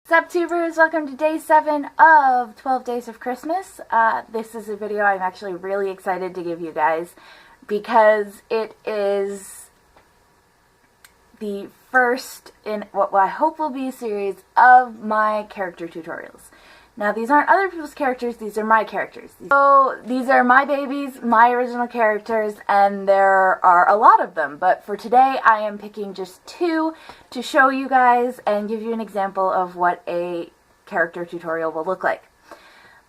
What's up, tubers? Welcome to day 7 of 12 Days of Christmas. This is a video I'm actually really excited to give you guys because it is the first in what I hope will be a series of my character tutorials. Now, these aren't other people's characters, these are my characters. So, these are my babies, my original characters, and there are a lot of them. But for today, I am picking just 2 to show you guys and give you an example of what a character tutorial will look like.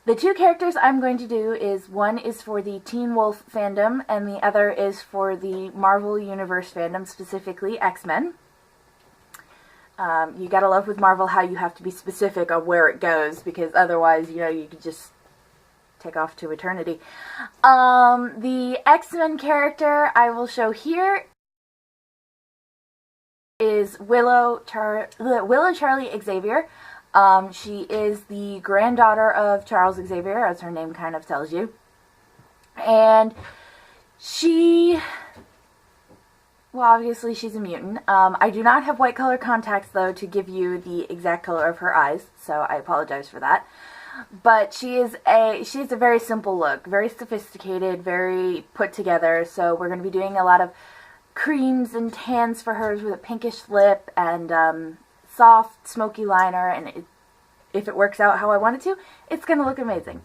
The 2 characters I'm going to do is, one is for the Teen Wolf fandom, and the other is for the Marvel Universe fandom, specifically X-Men. You gotta love with Marvel how you have to be specific on where it goes, because otherwise, you know, you could just take off to eternity. The X-Men character I will show here is Willow Charlie Xavier. She is the granddaughter of Charles Xavier, as her name kind of tells you. And well, obviously she's a mutant. I do not have white color contacts, though, to give you the exact color of her eyes, so I apologize for that. But she has a very simple look, very sophisticated, very put together, so we're going to be doing a lot of creams and tans for her with a pinkish lip and soft, smoky liner, and if it works out how I want it to, it's going to look amazing.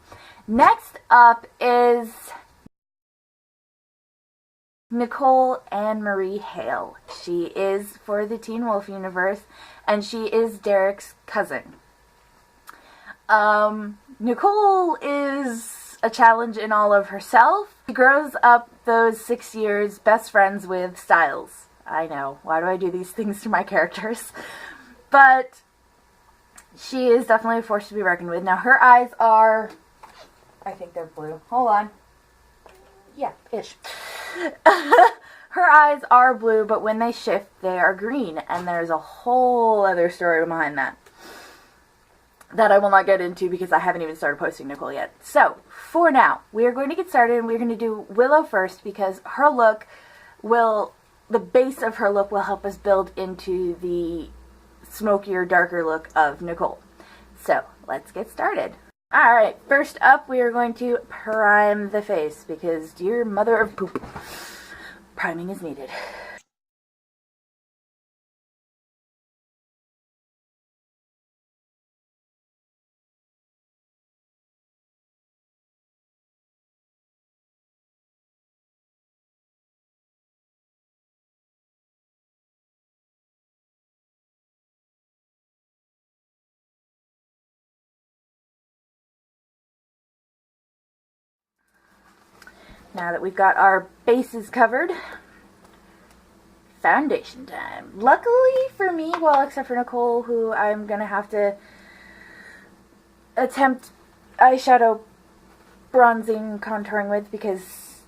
Next up is Nicole Anne Marie Hale. She is for the Teen Wolf universe, and she is Derek's cousin. Nicole is a challenge in all of herself. She grows up those 6 years best friends with Styles. I know, why do I do these things to my characters? But she is definitely a force to be reckoned with. Now, her eyes are, I think they're blue. Hold on. Yeah, ish. Her eyes are blue, but when they shift, they are green, and there's a whole other story behind that I will not get into because I haven't even started posting Nicole yet. So, for now, we are going to get started, and we're going to do Willow first because her look the base of her look will help us build into the smokier, darker look of Nicole. So, let's get started. Alright, first up we are going to prime the face because, dear mother of poop, priming is needed. Now that we've got our bases covered, foundation time. Luckily for me, well, except for Nicole, who I'm going to have to attempt eyeshadow bronzing contouring with because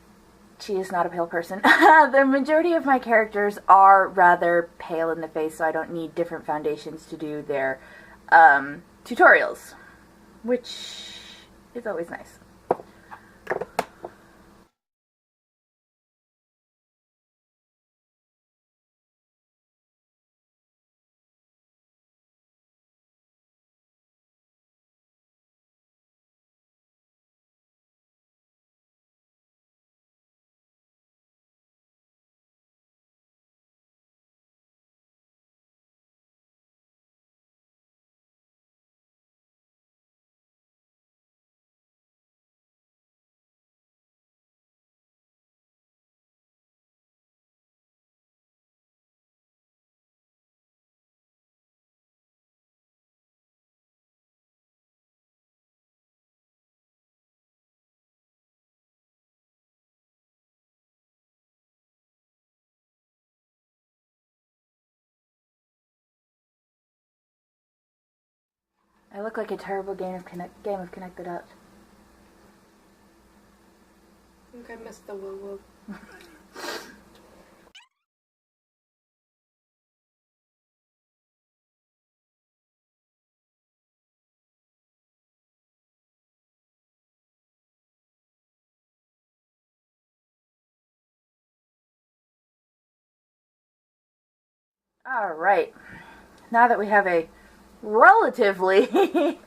she is not a pale person. The majority of my characters are rather pale in the face, so I don't need different foundations to do their tutorials, which is always nice. I look like a terrible game of Connect the Dots. I think I missed the woo-woo. Alright, now that we have a relatively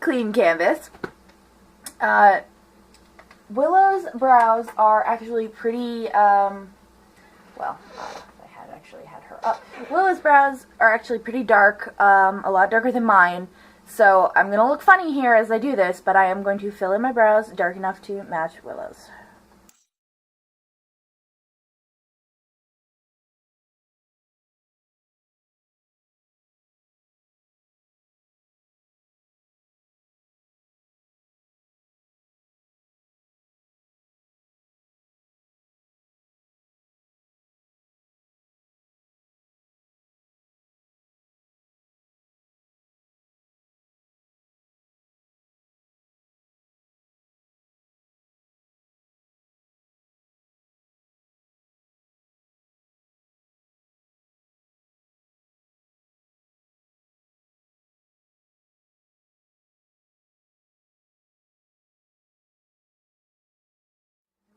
clean canvas. Willow's brows are actually pretty, well, I had actually had her up. Willow's brows are actually pretty dark, a lot darker than mine. So I'm going to look funny here as I do this, but I am going to fill in my brows dark enough to match Willow's.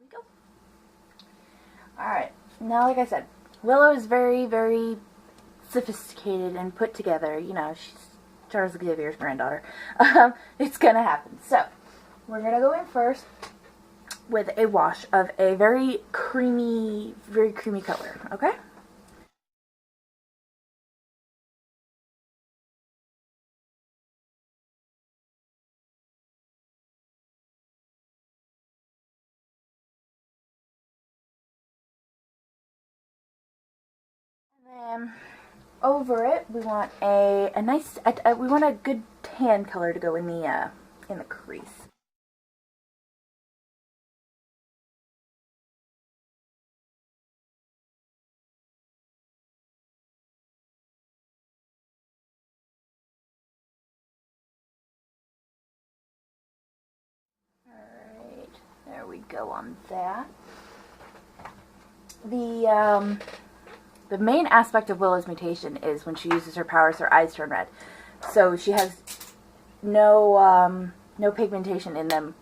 Go. Alright, now like I said, Willow is very, very sophisticated and put together. You know, she's Charles Xavier's granddaughter. It's gonna happen. So, we're gonna go in first with a wash of a very creamy color, okay? And then over it, we want a nice, we want a good tan color to go in the crease. Alright, there we go on that. The main aspect of Willow's mutation is when she uses her powers, her eyes turn red. So she has no pigmentation in them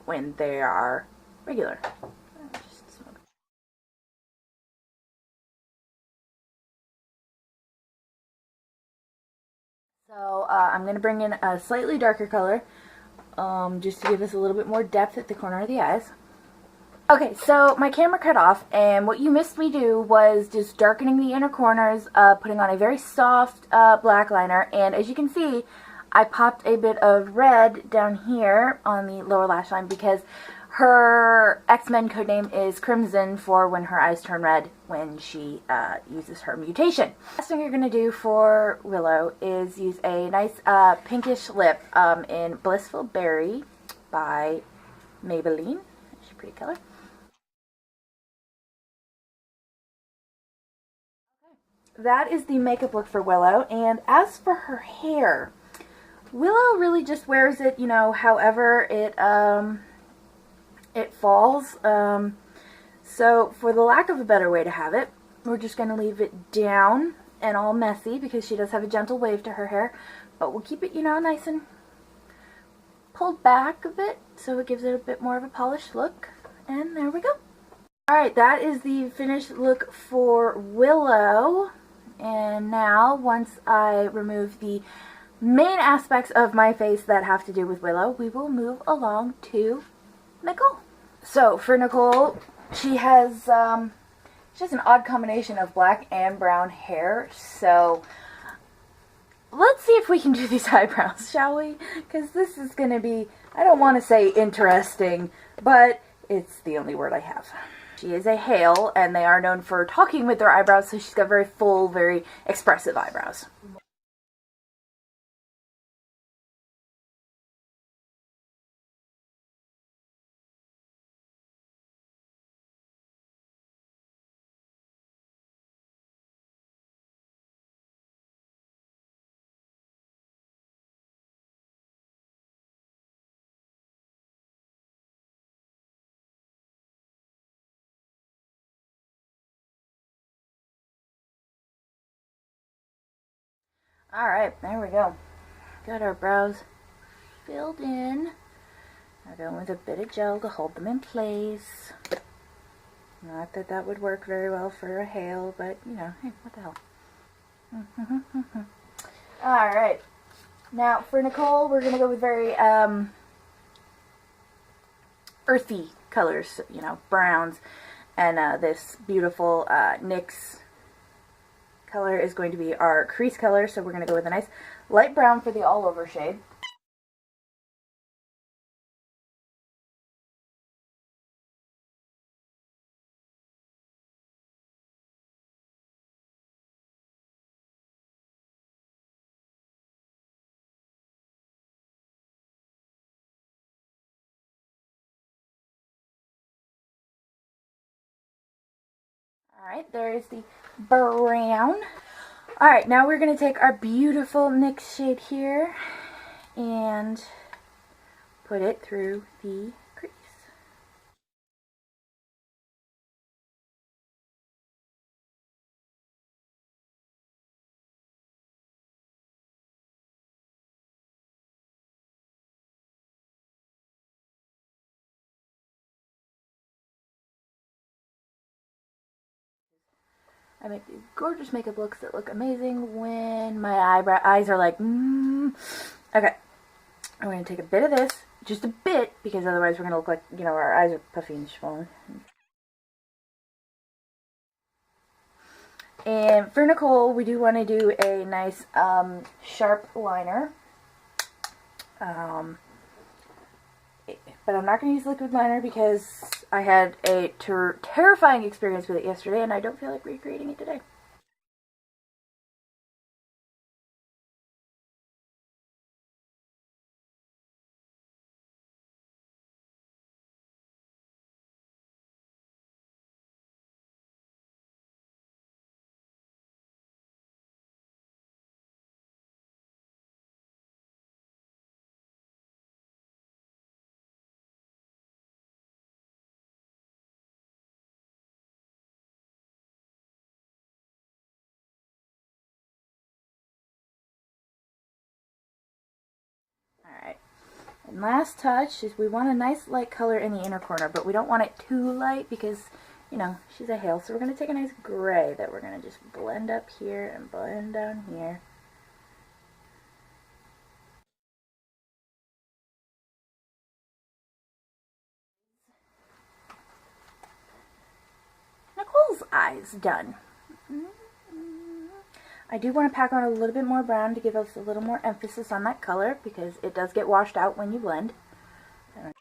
when they are regular. So I'm going to bring in a slightly darker color, just to give us a little bit more depth at the corner of the eyes. Okay, so my camera cut off, and what you missed me do was just darkening the inner corners, putting on a very soft black liner, and as you can see, I popped a bit of red down here on the lower lash line because her X-Men codename is Crimson for when her eyes turn red when she uses her mutation. Last thing you're going to do for Willow is use a nice pinkish lip in Blissful Berry by Maybelline. It's a pretty color. That is the makeup look for Willow, and as for her hair, Willow really just wears it, you know, however it falls. So for the lack of a better way to have it, we're just going to leave it down and all messy because she does have a gentle wave to her hair, but we'll keep it, you know, nice and pulled back a bit so it gives it a bit more of a polished look, and there we go. Alright, that is the finished look for Willow. And now, once I remove the main aspects of my face that have to do with Willow, we will move along to Nicole. So, for Nicole, she has an odd combination of black and brown hair, so let's see if we can do these eyebrows, shall we? Because this is going to be, I don't want to say interesting, but it's the only word I have. She is a Hale, and they are known for talking with their eyebrows, so she's got very full, very expressive eyebrows. Alright, there we go. Got our brows filled in. I'll go with a bit of gel to hold them in place. Not that that would work very well for a Hale, but, you know, hey, what the hell. Alright. Now, for Nicole, we're going to go with very earthy colors, you know, browns. And this beautiful NYX color is going to be our crease color, so we're going to go with a nice light brown for the all-over shade. Alright, there is the brown. Alright, now we're going to take our beautiful NYX shade here and put it through the crease. I make these gorgeous makeup looks that look amazing when my eyes are like, Okay, I'm going to take a bit of this, just a bit, because otherwise we're going to look like, you know, our eyes are puffy and swollen. And for Nicole, we do want to do a nice sharp liner. But I'm not going to use liquid liner because I had a terrifying experience with it yesterday and I don't feel like recreating it today. Alright, and last touch is we want a nice light color in the inner corner, but we don't want it too light because, you know, she's a hale. So we're going to take a nice gray that we're going to just blend up here and blend down here. Nicole's eyes done. I do want to pack on a little bit more brown to give us a little more emphasis on that color because it does get washed out when you blend. And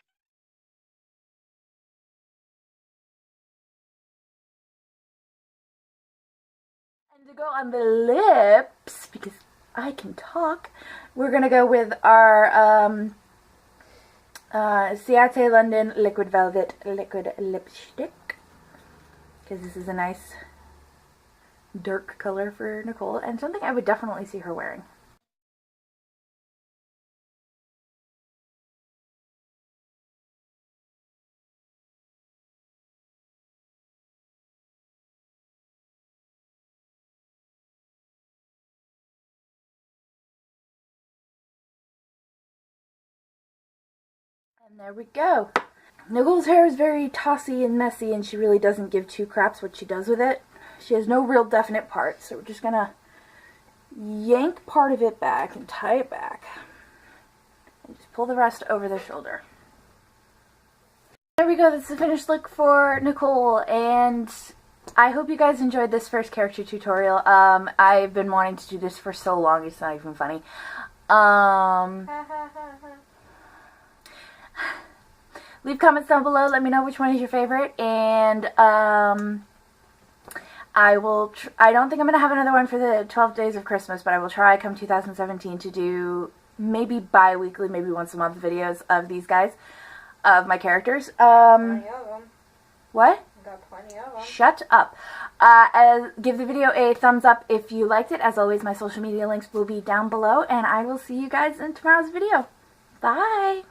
to go on the lips, because I can talk, we're going to go with our Ciate London Liquid Velvet Liquid Lipstick. Because this is a nice dark color for Nicole and something I would definitely see her wearing. And there we go. Nicole's hair is very tossy and messy and she really doesn't give two craps what she does with it. She has no real definite parts, so we're just going to yank part of it back and tie it back. And just pull the rest over the shoulder. There we go, that's the finished look for Nicole, and I hope you guys enjoyed this first character tutorial. I've been wanting to do this for so long, it's not even funny. Leave comments down below, let me know which one is your favorite, and I will, I don't think I'm going to have another one for the 12 days of Christmas, but I will try come 2017 to do maybe bi-weekly, maybe once a month videos of these guys, of my characters. Plenty of them. What? Got plenty of them. Shut up. Give the video a thumbs up if you liked it. As always, my social media links will be down below, and I will see you guys in tomorrow's video. Bye!